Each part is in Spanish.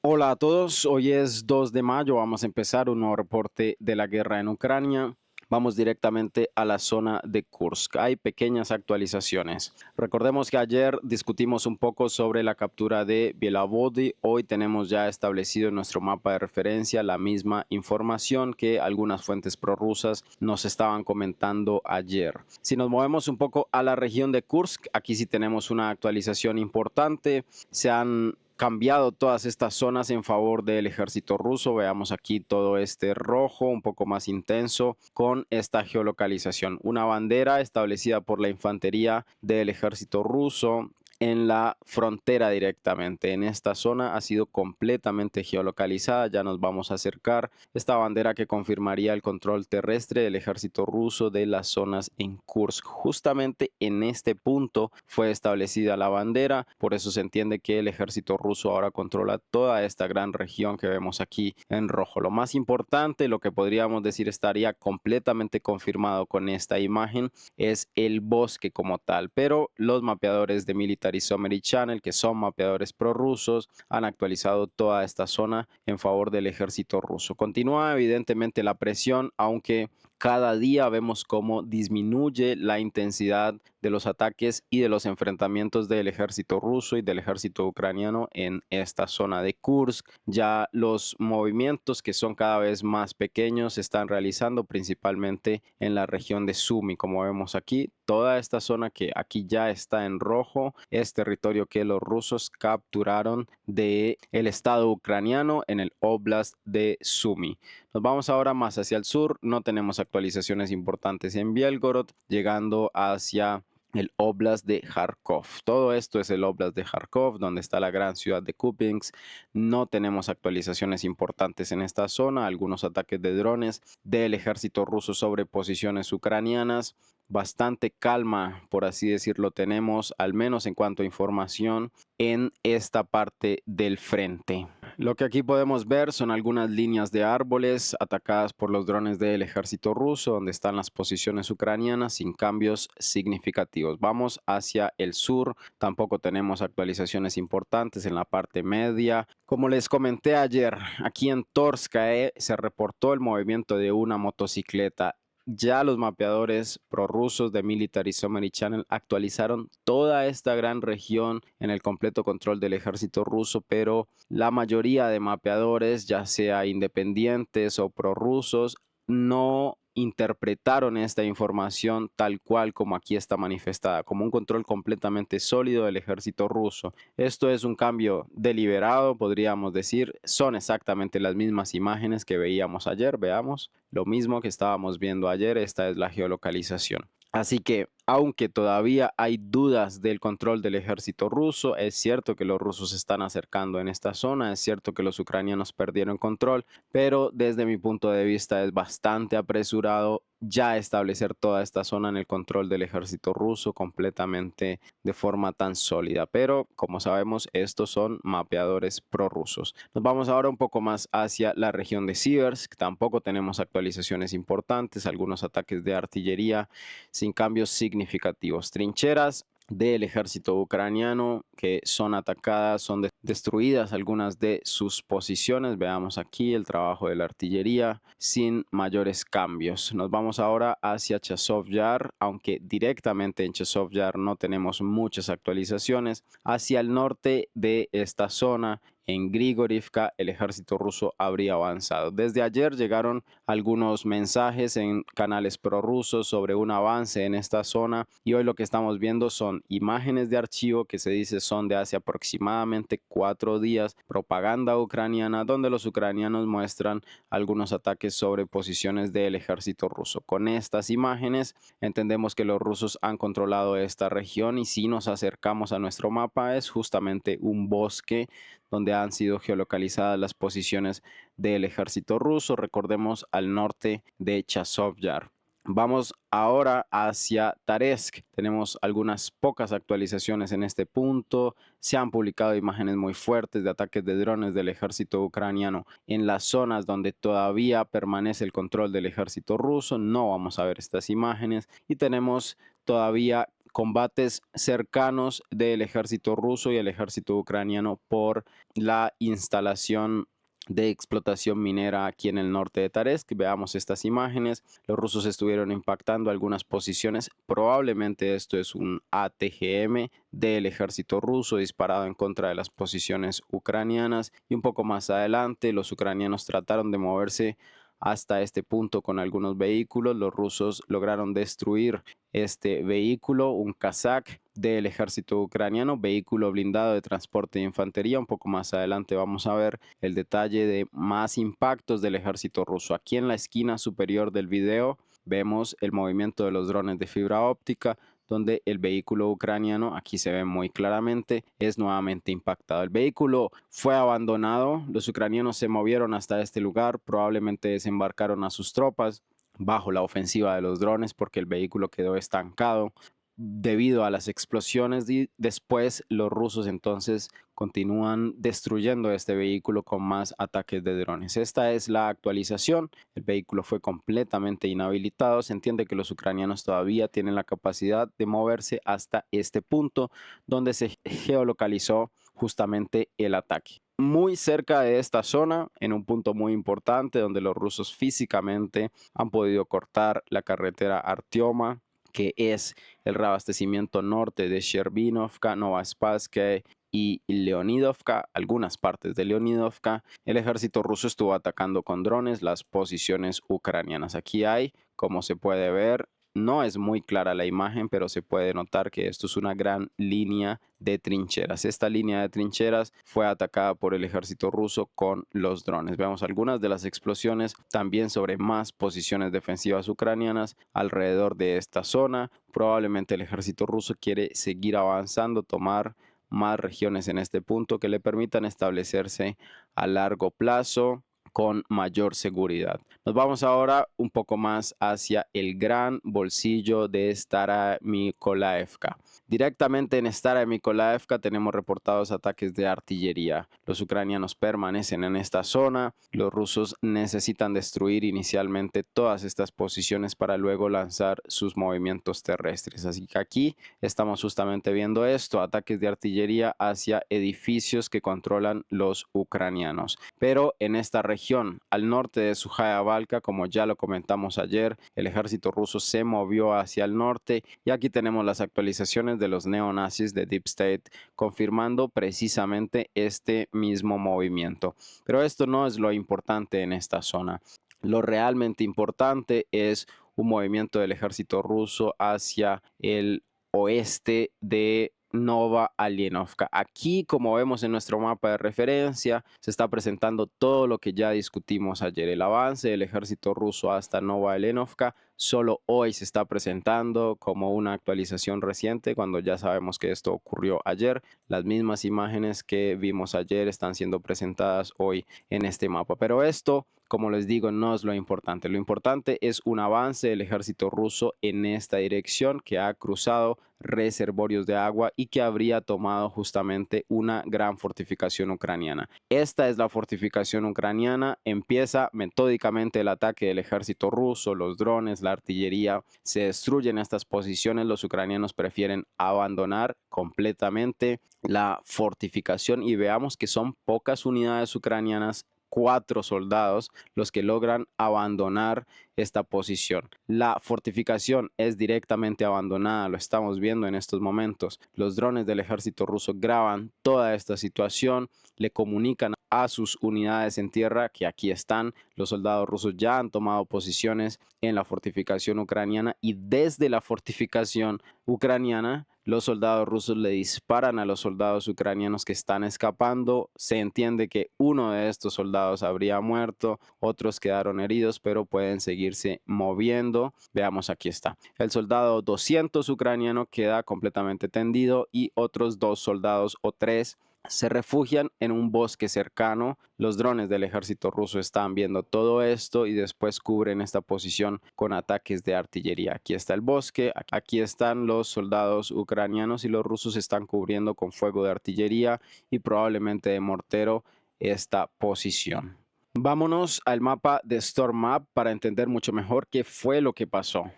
Hola a todos, hoy es 2 de mayo, vamos a empezar un nuevo reporte de la guerra en Ucrania. Vamos directamente a la zona de Kursk. Hay pequeñas actualizaciones. Recordemos que ayer discutimos un poco sobre la captura de Bielavodi. Hoy tenemos ya establecido en nuestro mapa de referencia la misma información que algunas fuentes prorrusas nos estaban comentando ayer. Si nos movemos un poco a la región de Kursk, aquí sí tenemos una actualización importante. Se han cambiado todas estas zonas en favor del ejército ruso. Veamos aquí todo este rojo un poco más intenso con esta geolocalización. Una bandera establecida por la infantería del ejército ruso en la frontera directamente. En esta zona ha sido completamente geolocalizada. Ya nos vamos a acercar. Esta bandera que confirmaría el control terrestre del ejército ruso de las zonas en Kursk. Justamente en este punto fue establecida la bandera. Por eso se entiende que el ejército ruso ahora controla toda esta gran región que vemos aquí en rojo. Lo más importante, lo que podríamos decir estaría completamente confirmado con esta imagen, es el bosque como tal. Pero los mapeadores de Military Summary Channel, que son mapeadores prorrusos, han actualizado toda esta zona en favor del ejército ruso. Continúa evidentemente la presión, aunque cada día vemos cómo disminuye la intensidad de los ataques y de los enfrentamientos del ejército ruso y del ejército ucraniano en esta zona de Kursk. Ya los movimientos, que son cada vez más pequeños, se están realizando principalmente en la región de Sumy, como vemos aquí. Toda esta zona que aquí ya está en rojo es territorio que los rusos capturaron del estado ucraniano en el Oblast de Sumy. Nos vamos ahora más hacia el sur. No tenemos actualizaciones importantes en Bielgorod, llegando hacia el Oblast de Kharkov. Todo esto es el Oblast de Kharkov, donde está la gran ciudad de Kupiansk. No tenemos actualizaciones importantes en esta zona. Algunos ataques de drones del ejército ruso sobre posiciones ucranianas. Bastante calma, por así decirlo, tenemos, al menos en cuanto a información, en esta parte del frente. Lo que aquí podemos ver son algunas líneas de árboles atacadas por los drones del ejército ruso, donde están las posiciones ucranianas sin cambios significativos. Vamos hacia el sur, tampoco tenemos actualizaciones importantes en la parte media. Como les comenté ayer, aquí en Torskae se reportó el movimiento de una motocicleta. Ya los mapeadores prorrusos de Military Summary Channel actualizaron toda esta gran región en el completo control del ejército ruso, pero la mayoría de mapeadores, ya sea independientes o prorrusos, no interpretaron esta información tal cual como aquí está manifestada, como un control completamente sólido del ejército ruso. Esto es un cambio deliberado, podríamos decir. Son exactamente las mismas imágenes que veíamos ayer. Veamos lo mismo que estábamos viendo ayer. Esta es la geolocalización. Así que, aunque todavía hay dudas del control del ejército ruso, es cierto que los rusos se están acercando en esta zona, es cierto que los ucranianos perdieron control, pero desde mi punto de vista es bastante apresurado ya establecer toda esta zona en el control del ejército ruso completamente de forma tan sólida. Pero, como sabemos, estos son mapeadores prorrusos. Nos vamos ahora un poco más hacia la región de Siversk. Tampoco tenemos actualizaciones importantes, algunos ataques de artillería sin cambios significativos. Trincheras del ejército ucraniano que son atacadas, son destruidas algunas de sus posiciones. Veamos aquí el trabajo de la artillería sin mayores cambios. Nos vamos ahora hacia Chazov Yar, aunque directamente en Chazov Yar no tenemos muchas actualizaciones. Hacia el norte de esta zona, en Grigorivka, el ejército ruso habría avanzado. Desde ayer llegaron algunos mensajes en canales prorrusos sobre un avance en esta zona y hoy lo que estamos viendo son imágenes de archivo que se dice son de hace aproximadamente 4 días, propaganda ucraniana donde los ucranianos muestran algunos ataques sobre posiciones del ejército ruso. Con estas imágenes entendemos que los rusos han controlado esta región y si nos acercamos a nuestro mapa es justamente un bosque donde han sido geolocalizadas las posiciones del ejército ruso, recordemos al norte de Chazov Yar. Vamos ahora hacia Taresk. Tenemos algunas pocas actualizaciones en este punto. Se han publicado imágenes muy fuertes de ataques de drones del ejército ucraniano en las zonas donde todavía permanece el control del ejército ruso. No vamos a ver estas imágenes y tenemos todavía combates cercanos del ejército ruso y el ejército ucraniano por la instalación de explotación minera aquí en el norte de Taresk. Veamos estas imágenes. Los rusos estuvieron impactando algunas posiciones. Probablemente esto es un ATGM del ejército ruso disparado en contra de las posiciones ucranianas. Y un poco más adelante, los ucranianos trataron de moverse hasta este punto con algunos vehículos. Los rusos lograron destruir este vehículo, un Kazak del ejército ucraniano, vehículo blindado de transporte de infantería. Un poco más adelante vamos a ver el detalle de más impactos del ejército ruso. Aquí en la esquina superior del video vemos el movimiento de los drones de fibra óptica, donde el vehículo ucraniano, aquí se ve muy claramente, es nuevamente impactado. El vehículo fue abandonado, los ucranianos se movieron hasta este lugar, probablemente desembarcaron a sus tropas bajo la ofensiva de los drones porque el vehículo quedó estancado debido a las explosiones. Y después los rusos entonces continúan destruyendo este vehículo con más ataques de drones. Esta es la actualización. El vehículo fue completamente inhabilitado. Se entiende que los ucranianos todavía tienen la capacidad de moverse hasta este punto donde se geolocalizó justamente el ataque. Muy cerca de esta zona, en un punto muy importante donde los rusos físicamente han podido cortar la carretera Artyoma, que es el reabastecimiento norte de Sherbinovka, Novospassky y Leonidovka, algunas partes de Leonidovka. El ejército ruso estuvo atacando con drones las posiciones ucranianas. Aquí hay, como se puede ver, no es muy clara la imagen, pero se puede notar que esto es una gran línea de trincheras. Esta línea de trincheras fue atacada por el ejército ruso con los drones. Vemos algunas de las explosiones también sobre más posiciones defensivas ucranianas alrededor de esta zona. Probablemente el ejército ruso quiere seguir avanzando, tomar más regiones en este punto que le permitan establecerse a largo plazo con mayor seguridad. Nos vamos ahora un poco más hacia el gran bolsillo de Stara Mykolaievka. Directamente en Stara Mykolaievka tenemos reportados ataques de artillería. Los ucranianos permanecen en esta zona. Los rusos necesitan destruir inicialmente todas estas posiciones para luego lanzar sus movimientos terrestres. Así que aquí estamos justamente viendo esto, ataques de artillería hacia edificios que controlan los ucranianos. Pero en esta región, al norte de Sujaya Balka, como ya lo comentamos ayer, el ejército ruso se movió hacia el norte y aquí tenemos las actualizaciones de los neonazis de Deep State confirmando precisamente este mismo movimiento. Pero esto no es lo importante en esta zona. Lo realmente importante es un movimiento del ejército ruso hacia el oeste de Nova Alienovka. Aquí, como vemos en nuestro mapa de referencia, se está presentando todo lo que ya discutimos ayer. El avance del ejército ruso hasta Nova Alienovka solo hoy se está presentando como una actualización reciente, cuando ya sabemos que esto ocurrió ayer. Las mismas imágenes que vimos ayer están siendo presentadas hoy en este mapa. Pero esto, como les digo, no es lo importante. Lo importante es un avance del ejército ruso en esta dirección, que ha cruzado reservorios de agua y que habría tomado justamente una gran fortificación ucraniana. Esta es la fortificación ucraniana. Empieza metódicamente el ataque del ejército ruso, los drones, la artillería. Se destruyen estas posiciones. Los ucranianos prefieren abandonar completamente la fortificación y veamos que son pocas unidades ucranianas, 4 soldados, los que logran abandonar esta posición. La fortificación es directamente abandonada, lo estamos viendo en estos momentos. Los drones del ejército ruso graban toda esta situación, le comunican a sus unidades en tierra que aquí están. Los soldados rusos ya han tomado posiciones en la fortificación ucraniana y desde la fortificación ucraniana los soldados rusos le disparan a los soldados ucranianos que están escapando. Se entiende que uno de estos soldados habría muerto, otros quedaron heridos, pero pueden seguirse moviendo. Veamos, aquí está. El soldado 200 ucraniano queda completamente tendido y otros 2 soldados o 3 se refugian en un bosque cercano. Los drones del ejército ruso están viendo todo esto y después cubren esta posición con ataques de artillería. Aquí está el bosque, aquí están los soldados ucranianos y los rusos están cubriendo con fuego de artillería y probablemente de mortero esta posición. Vámonos al mapa de Storm Map para entender mucho mejor qué fue lo que pasó.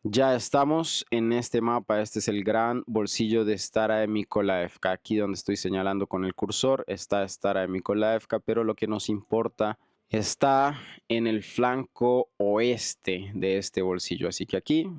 Ya estamos en este mapa. Este es el gran bolsillo de Stara de Nikolaevka. Aquí donde estoy señalando con el cursor está Stara de Nikolaevka, pero lo que nos importa está en el flanco oeste de este bolsillo. Así que aquí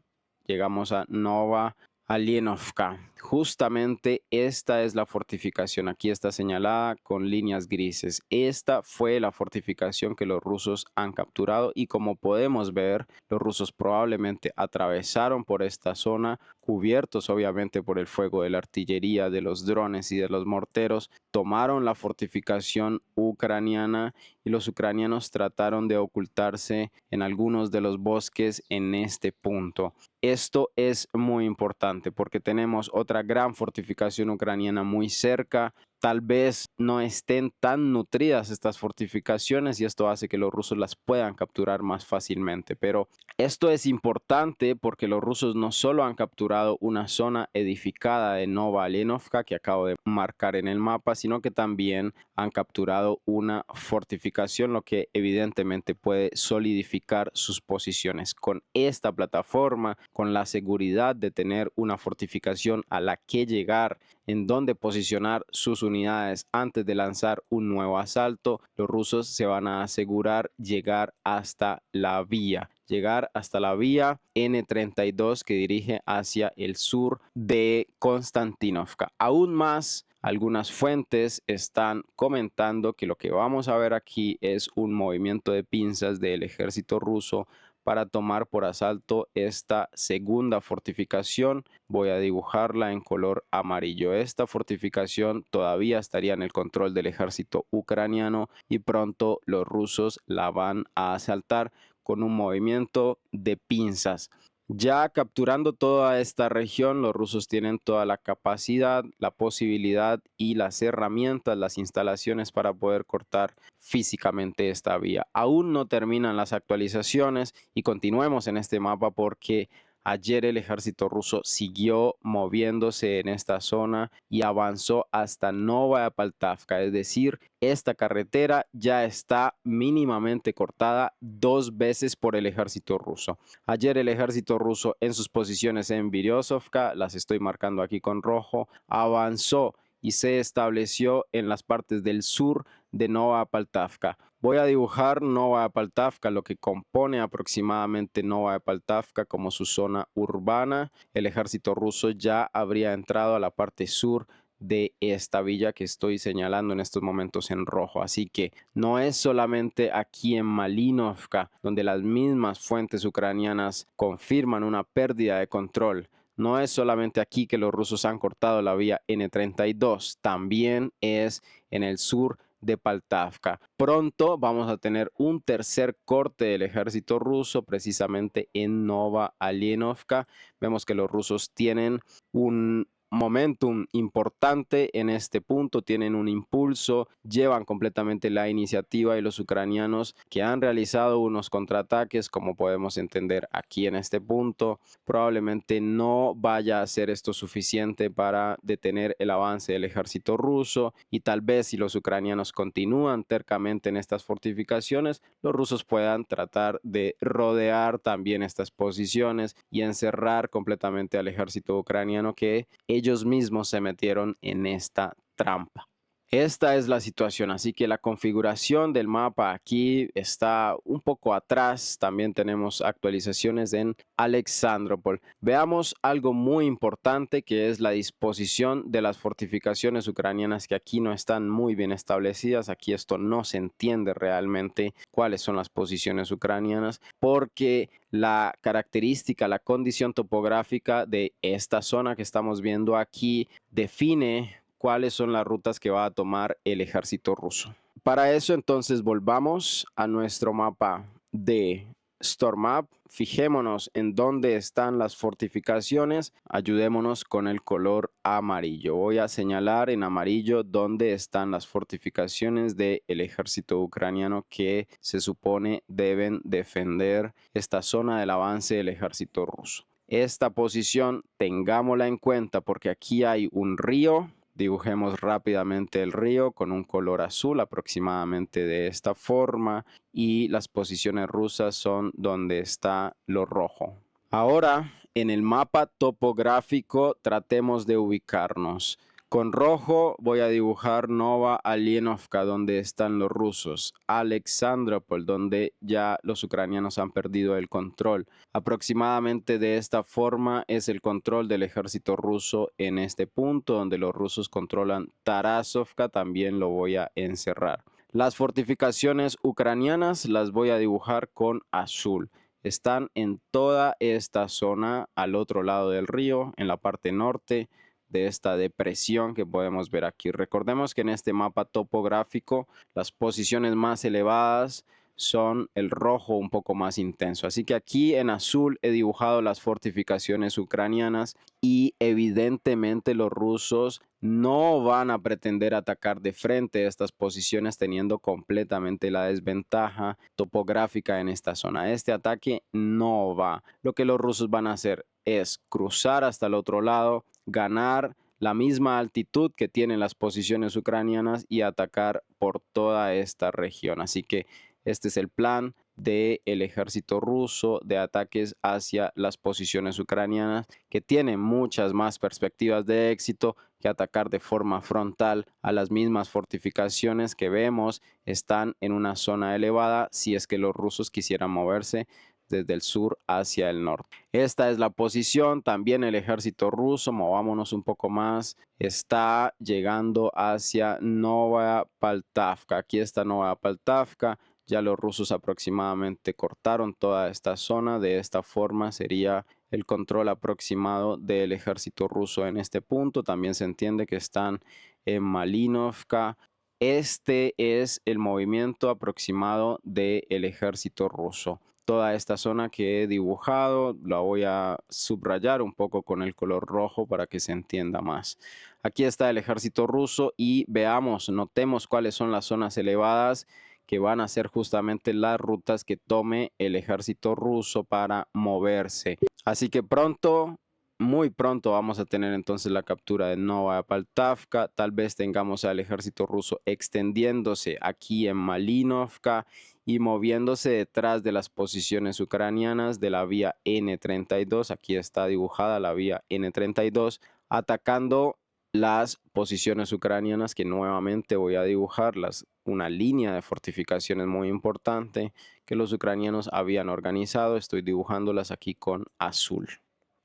llegamos a Nova Alienovka. Justamente esta es la fortificación. Aquí está señalada con líneas grises. Esta fue la fortificación que los rusos han capturado y como podemos ver, los rusos probablemente atravesaron por esta zona, cubiertos obviamente por el fuego de la artillería, de los drones y de los morteros, tomaron la fortificación ucraniana y los ucranianos trataron de ocultarse en algunos de los bosques en este punto. Esto es muy importante porque tenemos otra gran fortificación ucraniana muy cerca. Tal vez no estén tan nutridas estas fortificaciones y esto hace que los rusos las puedan capturar más fácilmente. Pero esto es importante porque los rusos no solo han capturado una zona edificada de Nova Alienovka que acabo de marcar en el mapa, sino que también han capturado una fortificación, lo que evidentemente puede solidificar sus posiciones. Con esta plataforma, con la seguridad de tener una fortificación a la que llegar, en donde posicionar sus unidades antes de lanzar un nuevo asalto, los rusos se van a asegurar llegar hasta la vía N32 que dirige hacia el sur de Konstantinovka. Aún más, algunas fuentes están comentando que lo que vamos a ver aquí es un movimiento de pinzas del ejército ruso para tomar por asalto esta segunda fortificación. Voy a dibujarla en color amarillo. Esta fortificación todavía estaría en el control del ejército ucraniano y pronto los rusos la van a asaltar con un movimiento de pinzas. Ya capturando toda esta región, los rusos tienen toda la capacidad, la posibilidad y las herramientas, las instalaciones para poder cortar físicamente esta vía. Aún no terminan las actualizaciones y continuemos en este mapa porque ayer el ejército ruso siguió moviéndose en esta zona y avanzó hasta Novaya Poltavka, es decir, esta carretera ya está mínimamente cortada 2 veces por el ejército ruso. Ayer el ejército ruso en sus posiciones en Biryozovka, las estoy marcando aquí con rojo, avanzó y se estableció en las partes del sur de Novaya Poltavka. Voy a dibujar Novaya Poltavka, lo que compone aproximadamente Novaya Poltavka como su zona urbana. El ejército ruso ya habría entrado a la parte sur de esta villa que estoy señalando en estos momentos en rojo. Así que no es solamente aquí en Malinovka, donde las mismas fuentes ucranianas confirman una pérdida de control. No es solamente aquí que los rusos han cortado la vía N32, también es en el sur de Poltavka. Pronto vamos a tener un tercer corte del ejército ruso precisamente en Nova Alienovka. Vemos que los rusos tienen un momentum importante en este punto, tienen un impulso, llevan completamente la iniciativa y los ucranianos que han realizado unos contraataques, como podemos entender aquí en este punto, probablemente no vaya a ser esto suficiente para detener el avance del ejército ruso y tal vez si los ucranianos continúan tercamente en estas fortificaciones, los rusos puedan tratar de rodear también estas posiciones y encerrar completamente al ejército ucraniano que ellos mismos se metieron en esta trampa. Esta es la situación, así que la configuración del mapa aquí está un poco atrás. También tenemos actualizaciones en Alexandropol. Veamos algo muy importante que es la disposición de las fortificaciones ucranianas que aquí no están muy bien establecidas. Aquí esto no se entiende realmente cuáles son las posiciones ucranianas porque la característica, la condición topográfica de esta zona que estamos viendo aquí define cuáles son las rutas que va a tomar el ejército ruso. Para eso entonces volvamos a nuestro mapa de StormMap, fijémonos en dónde están las fortificaciones, ayudémonos con el color amarillo. Voy a señalar en amarillo dónde están las fortificaciones del ejército ucraniano que se supone deben defender esta zona del avance del ejército ruso. Esta posición tengámosla en cuenta porque aquí hay un río. Dibujemos rápidamente el río con un color azul aproximadamente de esta forma y las posiciones rusas son donde está lo rojo. Ahora, en el mapa topográfico, tratemos de ubicarnos. Con rojo voy a dibujar Nova Alienovka, donde están los rusos, Alexandropol, donde ya los ucranianos han perdido el control. Aproximadamente de esta forma es el control del ejército ruso en este punto, donde los rusos controlan Tarasovka, también lo voy a encerrar. Las fortificaciones ucranianas las voy a dibujar con azul. Están en toda esta zona al otro lado del río, en la parte norte de esta depresión que podemos ver aquí. Recordemos que en este mapa topográfico las posiciones más elevadas son el rojo un poco más intenso. Así que aquí en azul he dibujado las fortificaciones ucranianas y evidentemente los rusos no van a pretender atacar de frente estas posiciones teniendo completamente la desventaja topográfica en esta zona. Este ataque no va. Lo que los rusos van a hacer es cruzar hasta el otro lado, ganar la misma altitud que tienen las posiciones ucranianas y atacar por toda esta región. Así que este es el plan del ejército ruso de ataques hacia las posiciones ucranianas, que tiene muchas más perspectivas de éxito que atacar de forma frontal a las mismas fortificaciones que vemos están en una zona elevada si es que los rusos quisieran moverse desde el sur hacia el norte. Esta es la posición. También el ejército ruso, movámonos un poco más, está llegando hacia Novaya Poltavka. Aquí está Novaya Poltavka. Ya los rusos aproximadamente cortaron toda esta zona. De esta forma sería el control aproximado del ejército ruso en este punto. También se entiende que están en Malinovka. Este es el movimiento aproximado del ejército ruso. Toda esta zona que he dibujado la voy a subrayar un poco con el color rojo para que se entienda más. Aquí está el ejército ruso y veamos, notemos cuáles son las zonas elevadas que van a ser justamente las rutas que tome el ejército ruso para moverse. Así que pronto, muy pronto vamos a tener entonces la captura de Novaya Poltavka. Tal vez tengamos al ejército ruso extendiéndose aquí en Malinovka y moviéndose detrás de las posiciones ucranianas de la vía N32. Aquí está dibujada la vía N32, atacando las posiciones ucranianas que nuevamente voy a dibujarlas. Una línea de fortificaciones muy importante que los ucranianos habían organizado. Estoy dibujándolas aquí con azul.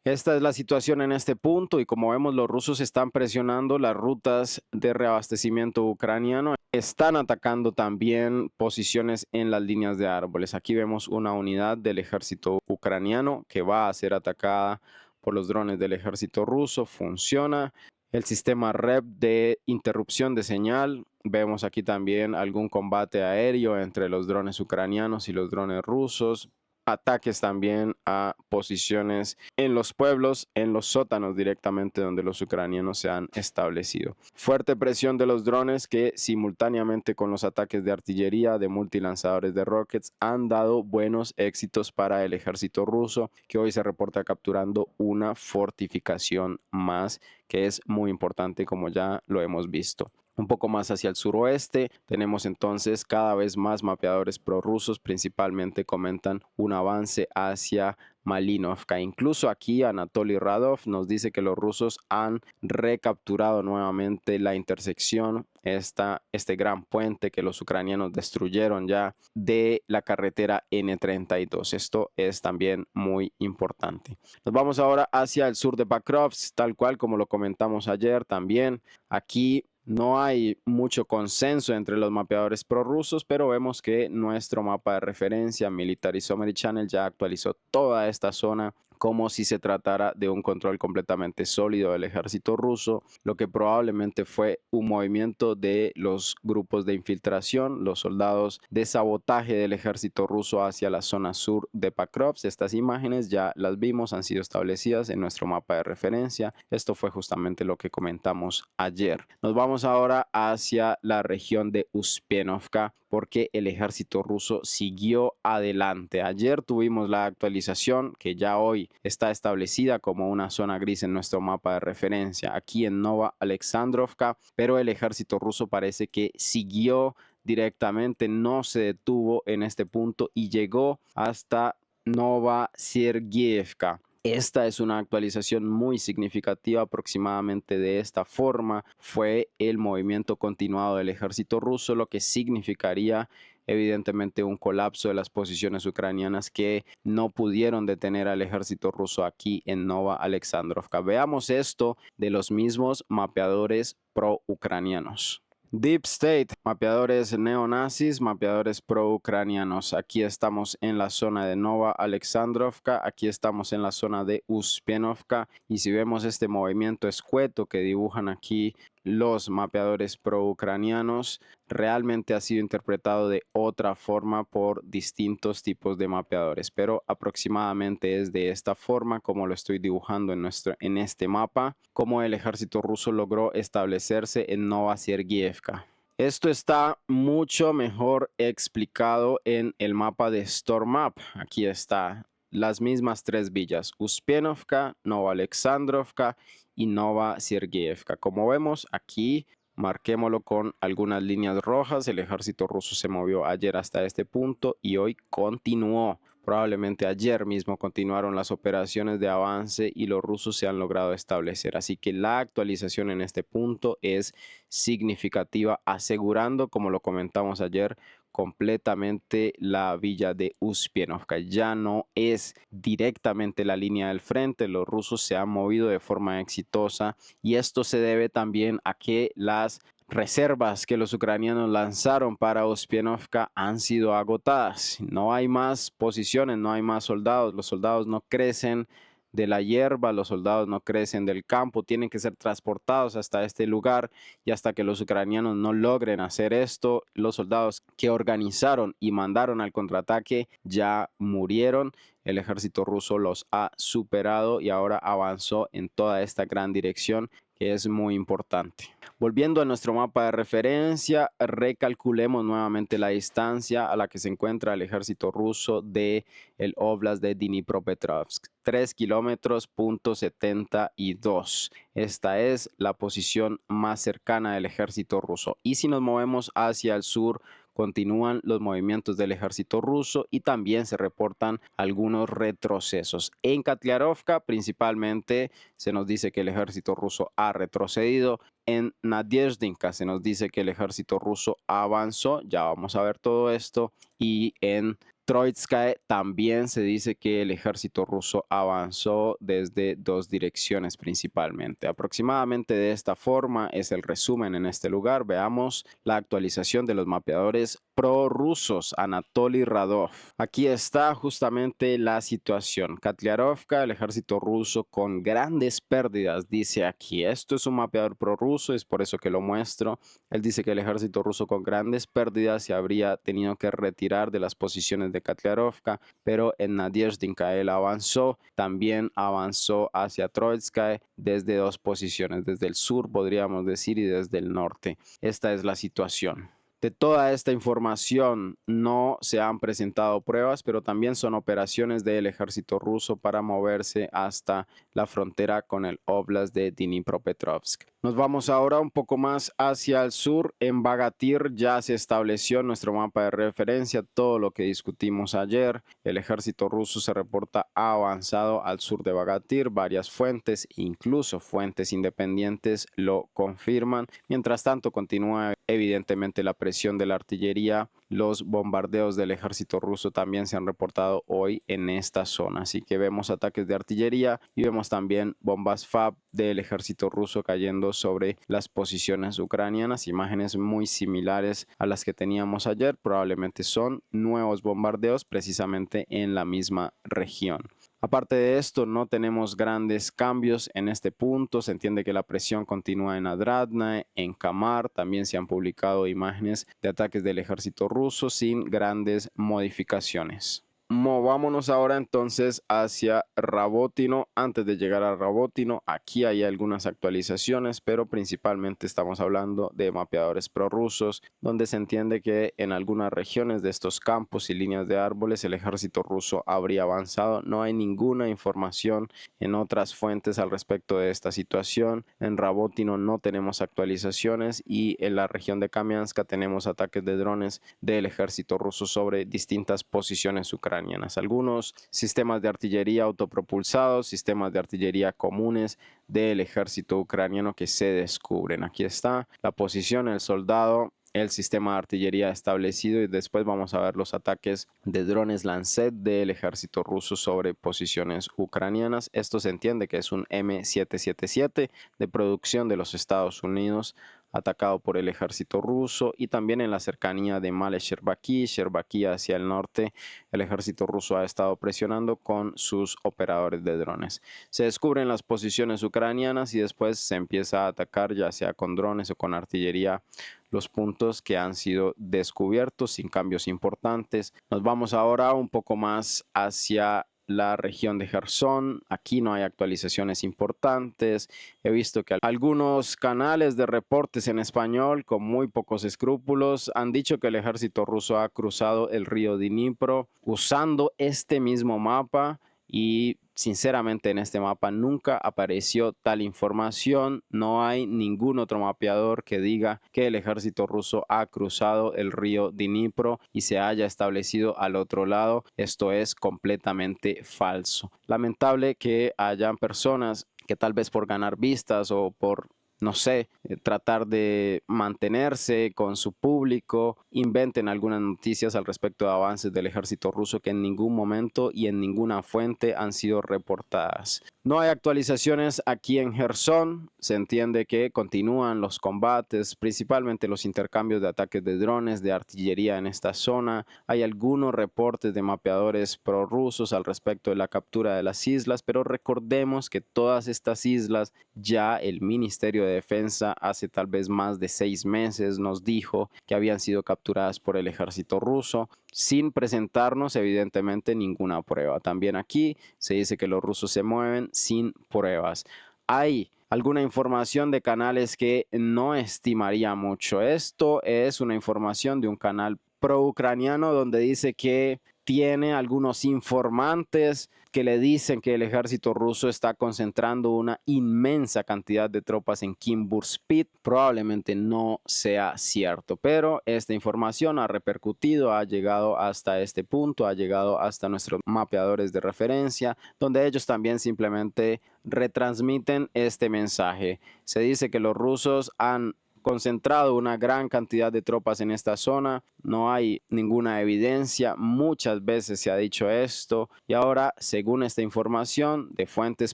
Esta es la situación en este punto y como vemos los rusos están presionando las rutas de reabastecimiento ucraniano. Están atacando también posiciones en las líneas de árboles. Aquí vemos una unidad del ejército ucraniano que va a ser atacada por los drones del ejército ruso. Funciona el sistema REP de interrupción de señal. Vemos aquí también algún combate aéreo entre los drones ucranianos y los drones rusos. Ataques también a posiciones en los pueblos, en los sótanos directamente donde los ucranianos se han establecido. Fuerte presión de los drones que simultáneamente con los ataques de artillería, de multilanzadores de rockets, han dado buenos éxitos para el ejército ruso, que hoy se reporta capturando una fortificación más, que es muy importante como ya lo hemos visto. Un poco más hacia el suroeste tenemos entonces cada vez más mapeadores prorrusos, principalmente comentan un avance hacia Malinovka. Incluso aquí Anatoly Radov nos dice que los rusos han recapturado nuevamente la intersección, este gran puente que los ucranianos destruyeron ya de la carretera N32. Esto es también muy importante. Nos vamos ahora hacia el sur de Bakrovsk, tal cual como lo comentamos ayer también. Aquí no hay mucho consenso entre los mapeadores prorrusos, pero vemos que nuestro mapa de referencia, Military Summary Channel, ya actualizó toda esta zona como si se tratara de un control completamente sólido del ejército ruso, lo que probablemente fue un movimiento de los grupos de infiltración, los soldados de sabotaje del ejército ruso hacia la zona sur de Pakrovsk. Estas imágenes ya las vimos, han sido establecidas en nuestro mapa de referencia. Esto fue justamente lo que comentamos ayer. Nos vamos ahora hacia la región de Uspienovka porque el ejército ruso siguió adelante. Ayer tuvimos la actualización que ya hoy está establecida como una zona gris en nuestro mapa de referencia aquí en Nova Alexandrovka, pero el ejército ruso parece que siguió directamente, no se detuvo en este punto y llegó hasta Novosibirsk. Esta es una actualización muy significativa, aproximadamente de esta forma. Fue el movimiento continuado del ejército ruso, lo que significaría evidentemente un colapso de las posiciones ucranianas que no pudieron detener al ejército ruso aquí en Nova Alexandrovka. Veamos esto de los mismos mapeadores pro-ucranianos. Deep State, mapeadores neonazis, mapeadores pro-ucranianos. Aquí estamos en la zona de Nova Alexandrovka, aquí estamos en la zona de Uspienovka, y si vemos este movimiento escueto que dibujan aquí los mapeadores pro-ucranianos, realmente ha sido interpretado de otra forma por distintos tipos de mapeadores, pero aproximadamente es de esta forma como lo estoy dibujando en este mapa, como el ejército ruso logró establecerse en Novosibirsk. Esto está mucho mejor explicado en el mapa de Storm Map. Aquí está las mismas tres villas: Uspienovka, Nova Alexandrovka y Novosibirsk. Como vemos aquí, marquémoslo con algunas líneas rojas. El ejército ruso se movió ayer hasta este punto y hoy continuó. Probablemente ayer mismo continuaron las operaciones de avance y los rusos se han logrado establecer. Así que la actualización en este punto es significativa, asegurando, como lo comentamos ayer, completamente la villa de Uspienovka. Ya no es directamente la línea del frente, los rusos se han movido de forma exitosa y esto se debe también a que las reservas que los ucranianos lanzaron para Uspienovka han sido agotadas. No hay más posiciones, no hay más soldados, los soldados no crecen de la hierba, los soldados no crecen del campo, tienen que ser transportados hasta este lugar, y hasta que los ucranianos no logren hacer esto, los soldados que organizaron y mandaron al contraataque ya murieron. El ejército ruso los ha superado y ahora avanzó en toda esta gran dirección, que es muy importante. Volviendo a nuestro mapa de referencia, recalculemos nuevamente la distancia a la que se encuentra el ejército ruso de el Oblast de Dnipropetrovsk. 3 kilómetros, punto 72. Esta es la posición más cercana del ejército ruso. Y si nos movemos hacia el sur, continúan los movimientos del ejército ruso y también se reportan algunos retrocesos. En Katliarovka principalmente se nos dice que el ejército ruso ha retrocedido. En Nadezhdinka se nos dice que el ejército ruso avanzó, ya vamos a ver todo esto, y en Troitskae también se dice que el ejército ruso avanzó desde dos direcciones principalmente. Aproximadamente de esta forma es el resumen en este lugar. Veamos la actualización de los mapeadores prorrusos. Anatoly Radov. Aquí está justamente la situación. Katliarovka, el ejército ruso con grandes pérdidas, dice aquí. Esto es un mapeador prorruso, es por eso que lo muestro. Él dice que el ejército ruso con grandes pérdidas se habría tenido que retirar de las posiciones de Katliarovka, pero en Nadezhdinka él avanzó, también avanzó hacia Troitskae desde dos posiciones, desde el sur podríamos decir y desde el norte. Esta es la situación. De toda esta información no se han presentado pruebas, pero también son operaciones del ejército ruso para moverse hasta la frontera con el Oblast de Dnipropetrovsk. Nos vamos ahora un poco más hacia el sur. En Bagatir ya se estableció nuestro mapa de referencia, todo lo que discutimos ayer. El ejército ruso se reporta avanzado al sur de Bagatir. Varias fuentes, incluso fuentes independientes, lo confirman. Mientras tanto, continúa evidentemente la presión de la artillería. Los bombardeos del ejército ruso también se han reportado hoy en esta zona. Así que vemos ataques de artillería y vemos también bombas FAB del ejército ruso cayendo sobre las posiciones ucranianas. Imágenes muy similares a las que teníamos ayer. Probablemente son nuevos bombardeos precisamente en la misma región. Aparte de esto, no tenemos grandes cambios en este punto. Se entiende que la presión continúa en Adradna, en Kamar. También se han publicado imágenes de ataques del ejército ruso sin grandes modificaciones. Movámonos ahora entonces hacia Rabotino. Antes de llegar a Rabotino, aquí hay algunas actualizaciones, pero principalmente estamos hablando de mapeadores prorrusos, donde se entiende que en algunas regiones de estos campos y líneas de árboles el ejército ruso habría avanzado. No hay ninguna información en otras fuentes al respecto de esta situación. En Rabotino no tenemos actualizaciones y en la región de Kamianska tenemos ataques de drones del ejército ruso sobre distintas posiciones ucranianas. ucranianas. Algunos sistemas de artillería autopropulsados, sistemas de artillería comunes del ejército ucraniano que se descubren. Aquí está la posición, el soldado, el sistema de artillería establecido, y después vamos a ver los ataques de drones Lancet del ejército ruso sobre posiciones ucranianas. Esto se entiende que es un M777 de producción de los Estados Unidos, atacado por el ejército ruso, y también en la cercanía de Male-Sherbaki hacia el norte, el ejército ruso ha estado presionando con sus operadores de drones. Se descubren las posiciones ucranianas y después se empieza a atacar, ya sea con drones o con artillería, los puntos que han sido descubiertos sin cambios importantes. Nos vamos ahora un poco más hacia la región de Jersón. Aquí no hay actualizaciones importantes. He visto que algunos canales de reportes en español con muy pocos escrúpulos han dicho que el ejército ruso ha cruzado el río Dnipro usando este mismo mapa, y sinceramente en este mapa nunca apareció tal información. No hay ningún otro mapeador que diga que el ejército ruso ha cruzado el río Dnipro y se haya establecido al otro lado. Esto es completamente falso. Lamentable que hayan personas que tal vez por ganar vistas o por, no sé, tratar de mantenerse con su público, inventen algunas noticias al respecto de avances del ejército ruso que en ningún momento y en ninguna fuente han sido reportadas. No hay actualizaciones aquí en Jersón. Se entiende que continúan los combates, principalmente los intercambios de ataques de drones, de artillería en esta zona. Hay algunos reportes de mapeadores prorrusos al respecto de la captura de las islas, pero recordemos que todas estas islas ya el Ministerio de Defensa hace tal vez más de 6 meses nos dijo que habían sido capturadas por el ejército ruso, sin presentarnos evidentemente ninguna prueba. También aquí se dice que los rusos se mueven sin pruebas. Hay alguna información de canales que no estimaría mucho. Esto es una información de un canal pro-ucraniano donde dice que tiene algunos informantes que le dicen que el ejército ruso está concentrando una inmensa cantidad de tropas en Kimburspit. Probablemente no sea cierto, pero esta información ha repercutido, ha llegado hasta este punto, ha llegado hasta nuestros mapeadores de referencia, donde ellos también simplemente retransmiten este mensaje. Se dice que los rusos han concentrado una gran cantidad de tropas en esta zona. No hay ninguna evidencia. Muchas veces se ha dicho esto, y ahora, según esta información de fuentes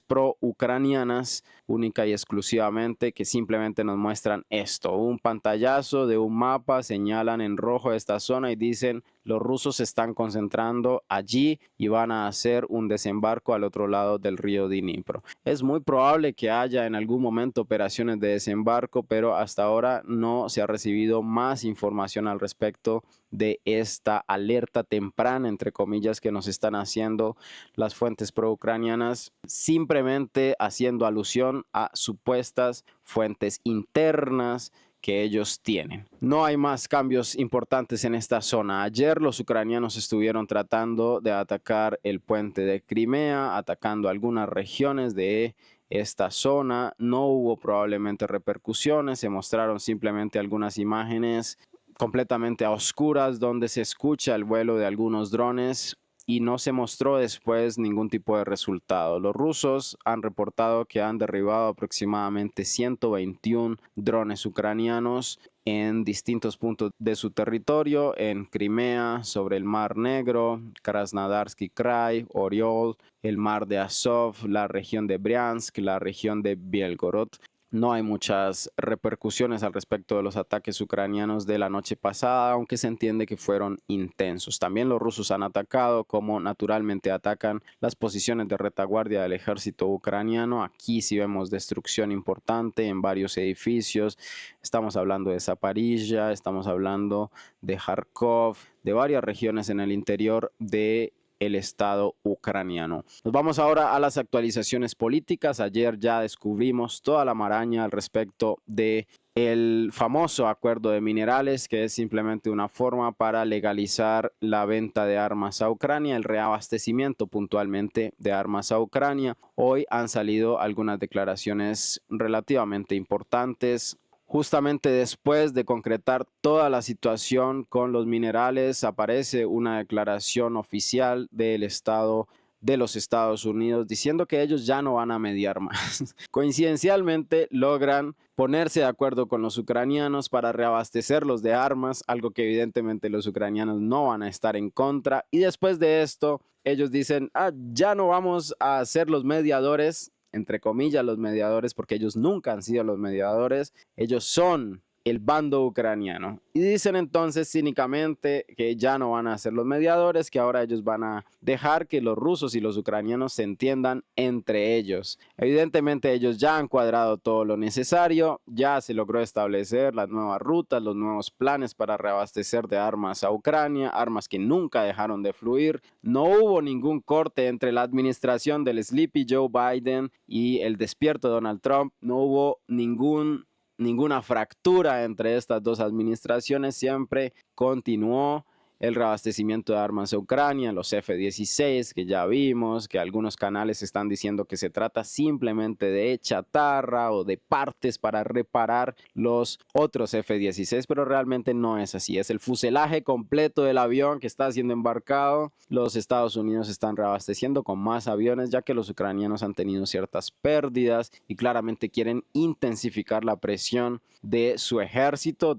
pro-ucranianas, única y exclusivamente, que simplemente nos muestran esto, un pantallazo de un mapa, señalan en rojo esta zona y dicen: los rusos se están concentrando allí y van a hacer un desembarco al otro lado del río Dnipro. Es muy probable que haya en algún momento operaciones de desembarco, pero hasta ahora no se ha recibido más información al respecto de esta alerta temprana, entre comillas, que nos están haciendo las fuentes pro-ucranianas, simplemente haciendo alusión a supuestas fuentes internas que ellos tienen. No hay más cambios importantes en esta zona. Ayer los ucranianos estuvieron tratando de atacar el puente de Crimea, atacando algunas regiones de esta zona. No hubo probablemente repercusiones, se mostraron simplemente algunas imágenes completamente a oscuras donde se escucha el vuelo de algunos drones, y no se mostró después ningún tipo de resultado. Los rusos han reportado que han derribado aproximadamente 121 drones ucranianos en distintos puntos de su territorio, en Crimea, sobre el Mar Negro, Krasnodarsky Krai, Oriol, el Mar de Azov, la región de Briansk, la región de Bielgorod. No hay muchas repercusiones al respecto de los ataques ucranianos de la noche pasada, aunque se entiende que fueron intensos. También los rusos han atacado, como naturalmente atacan, las posiciones de retaguardia del ejército ucraniano. Aquí sí vemos destrucción importante en varios edificios. Estamos hablando de Zaporizhia, estamos hablando de Kharkov, de varias regiones en el interior de el Estado ucraniano. Nos vamos ahora a las actualizaciones políticas. Ayer ya descubrimos toda la maraña al respecto de el famoso acuerdo de minerales, que es simplemente una forma para legalizar la venta de armas a Ucrania, el reabastecimiento puntualmente de armas a Ucrania. Hoy han salido algunas declaraciones relativamente importantes. Justamente después de concretar toda la situación con los minerales, aparece una declaración oficial del Estado de los Estados Unidos diciendo que ellos ya no van a mediar más. Coincidencialmente logran ponerse de acuerdo con los ucranianos para reabastecerlos de armas, algo que evidentemente los ucranianos no van a estar en contra. Y después de esto, ellos dicen, ya no vamos a ser los mediadores, entre comillas los mediadores, porque ellos nunca han sido los mediadores, ellos son el bando ucraniano. Y dicen entonces cínicamente que ya no van a ser los mediadores, que ahora ellos van a dejar que los rusos y los ucranianos se entiendan entre ellos. Evidentemente ellos ya han cuadrado todo lo necesario, ya se logró establecer las nuevas rutas, los nuevos planes para reabastecer de armas a Ucrania, armas que nunca dejaron de fluir. No hubo ningún corte entre la administración del Sleepy Joe Biden y el despierto Donald Trump, no hubo ninguna fractura entre estas dos administraciones, siempre continuó el reabastecimiento de armas a Ucrania, los F-16 que ya vimos, que algunos canales están diciendo que se trata simplemente de chatarra o de partes para reparar los otros F-16, pero realmente no es así, es el fuselaje completo del avión que está siendo embarcado. Los Estados Unidos están reabasteciendo con más aviones ya que los ucranianos han tenido ciertas pérdidas y claramente quieren intensificar la presión de su ejército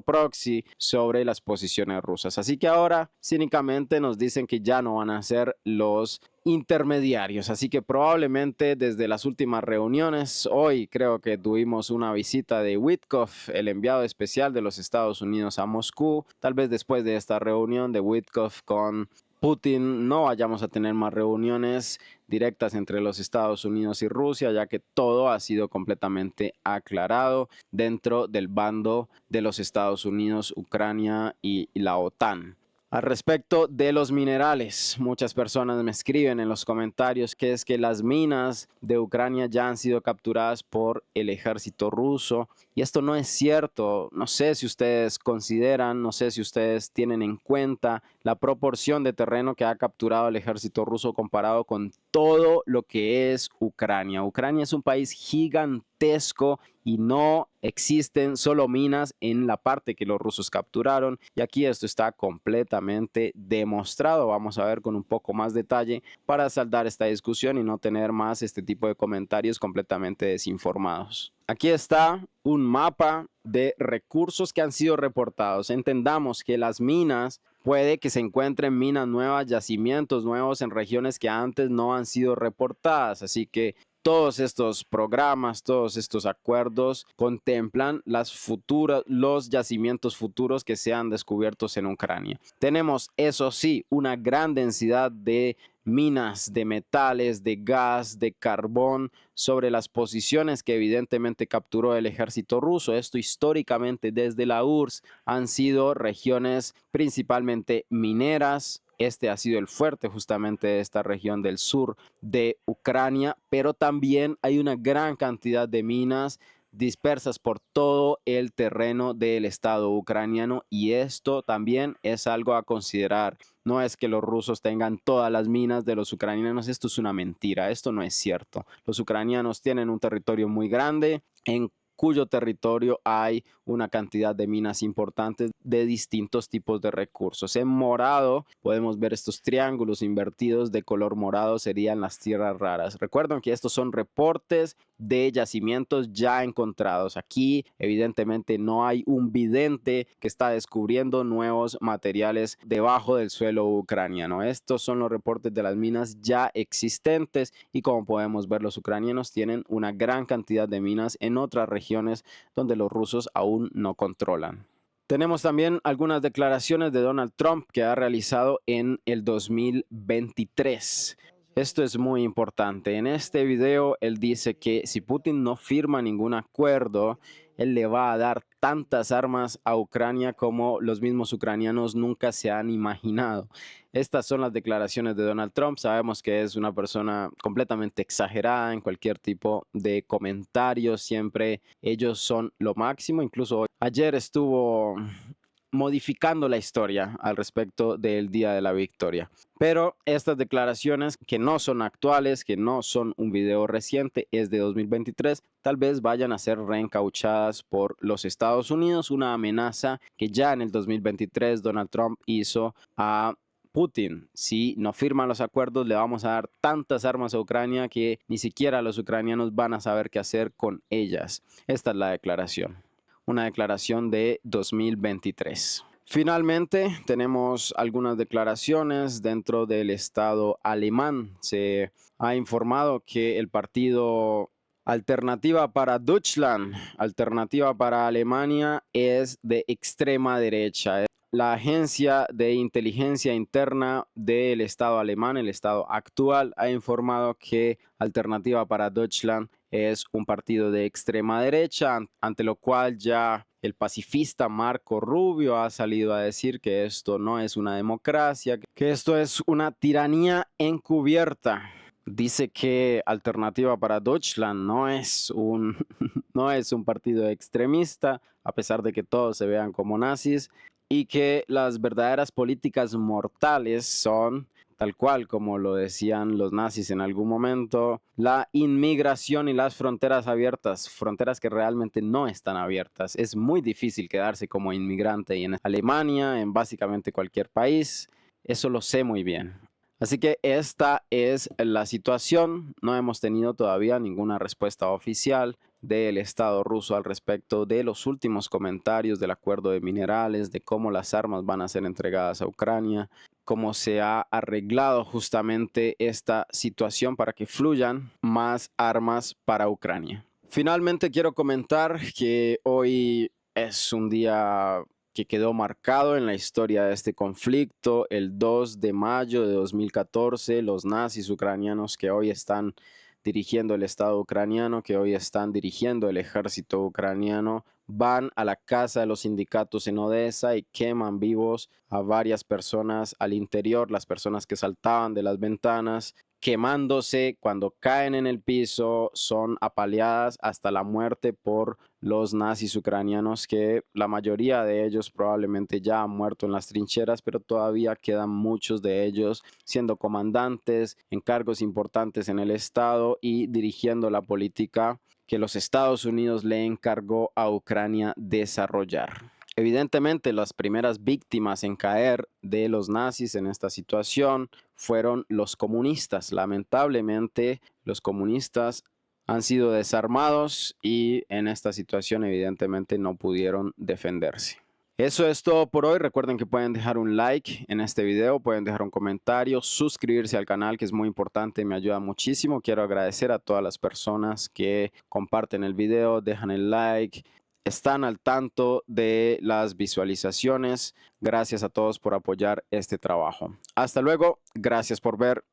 proxy sobre las posiciones rusas. Así que ahora cínicamente nos dicen que ya no van a ser los intermediarios, así que probablemente desde las últimas reuniones, hoy creo que tuvimos una visita de Witkoff, el enviado especial de los Estados Unidos a Moscú. Tal vez después de esta reunión de Witkoff con Putin no vayamos a tener más reuniones directas entre los Estados Unidos y Rusia, ya que todo ha sido completamente aclarado dentro del bando de los Estados Unidos, Ucrania y la OTAN. Al respecto de los minerales, muchas personas me escriben en los comentarios que es que las minas de Ucrania ya han sido capturadas por el ejército ruso y esto no es cierto. No sé si ustedes consideran, no sé si ustedes tienen en cuenta la proporción de terreno que ha capturado el ejército ruso comparado con todo lo que es Ucrania. Ucrania es un país gigantesco y no existen solo minas en la parte que los rusos capturaron, y aquí esto está completamente demostrado. Vamos a ver con un poco más detalle para saldar esta discusión y no tener más este tipo de comentarios completamente desinformados. Aquí está un mapa de recursos que han sido reportados. Entendamos que las minas, puede que se encuentren minas nuevas, yacimientos nuevos en regiones que antes no han sido reportadas, así que todos estos programas, todos estos acuerdos contemplan los yacimientos futuros que sean descubiertos en Ucrania. Tenemos, eso sí, una gran densidad de minas de metales, de gas, de carbón sobre las posiciones que evidentemente capturó el ejército ruso. Esto históricamente desde la URSS han sido regiones principalmente mineras. Este ha sido el fuerte justamente de esta región del sur de Ucrania, pero también hay una gran cantidad de minas dispersas por todo el terreno del Estado ucraniano, y esto también es algo a considerar. No es que los rusos tengan todas las minas de los ucranianos, esto es una mentira, esto no es cierto. Los ucranianos tienen un territorio muy grande en cuyo territorio hay una cantidad de minas importantes de distintos tipos de recursos. En morado podemos ver estos triángulos invertidos de color morado, serían las tierras raras. Recuerden que estos son reportes de yacimientos ya encontrados. Aquí evidentemente no hay un vidente que está descubriendo nuevos materiales debajo del suelo ucraniano. Estos son los reportes de las minas ya existentes, y como podemos ver, los ucranianos tienen una gran cantidad de minas en otras regiones donde los rusos aún no controlan. Tenemos también algunas declaraciones de Donald Trump que ha realizado en el 2023. Esto es muy importante. En este video él dice que si Putin no firma ningún acuerdo, él le va a dar tantas armas a Ucrania como los mismos ucranianos nunca se han imaginado. Estas son las declaraciones de Donald Trump. Sabemos que es una persona completamente exagerada en cualquier tipo de comentario. Siempre ellos son lo máximo. Incluso ayer estuvo modificando la historia al respecto del Día de la Victoria. Pero estas declaraciones que no son actuales, que no son un video reciente, es de 2023, tal vez vayan a ser reencauchadas por los Estados Unidos, una amenaza que ya en el 2023 Donald Trump hizo a Putin. Si no firman los acuerdos, le vamos a dar tantas armas a Ucrania que ni siquiera los ucranianos van a saber qué hacer con ellas. Esta es la declaración. Una declaración de 2023. Finalmente, tenemos algunas declaraciones dentro del Estado alemán. Se ha informado que el partido Alternativa para Deutschland, Alternativa para Alemania, es de extrema derecha. La agencia de inteligencia interna del Estado alemán, el Estado actual, ha informado que Alternativa para Deutschland es un partido de extrema derecha, ante lo cual ya el pacifista Marco Rubio ha salido a decir que esto no es una democracia, que esto es una tiranía encubierta. Dice que Alternativa para Deutschland no es un partido extremista, a pesar de que todos se vean como nazis, y que las verdaderas políticas mortales son, tal cual como lo decían los nazis en algún momento, la inmigración y las fronteras abiertas, fronteras que realmente no están abiertas. Es muy difícil quedarse como inmigrante en Alemania, en básicamente cualquier país. Eso lo sé muy bien. Así que esta es la situación. No hemos tenido todavía ninguna respuesta oficial del Estado ruso al respecto de los últimos comentarios del acuerdo de minerales, de cómo las armas van a ser entregadas a Ucrania, cómo se ha arreglado justamente esta situación para que fluyan más armas para Ucrania. Finalmente quiero comentar que hoy es un día que quedó marcado en la historia de este conflicto. El 2 de mayo de 2014, los nazis ucranianos que hoy están dirigiendo el Estado ucraniano, que hoy están dirigiendo el ejército ucraniano, van a la casa de los sindicatos en Odessa y queman vivos a varias personas al interior, las personas que saltaban de las ventanas, quemándose. Cuando caen en el piso son apaleadas hasta la muerte por los nazis ucranianos, que la mayoría de ellos probablemente ya han muerto en las trincheras, pero todavía quedan muchos de ellos siendo comandantes en cargos importantes en el Estado y dirigiendo la política que los Estados Unidos le encargó a Ucrania desarrollar. Evidentemente, las primeras víctimas en caer de los nazis en esta situación fueron los comunistas. Lamentablemente, los comunistas han sido desarmados y en esta situación evidentemente no pudieron defenderse. Eso es todo por hoy. Recuerden que pueden dejar un like en este video, pueden dejar un comentario, suscribirse al canal, que es muy importante, me ayuda muchísimo. Quiero agradecer a todas las personas que comparten el video, dejan el like, están al tanto de las visualizaciones. Gracias a todos por apoyar este trabajo. Hasta luego. Gracias por ver.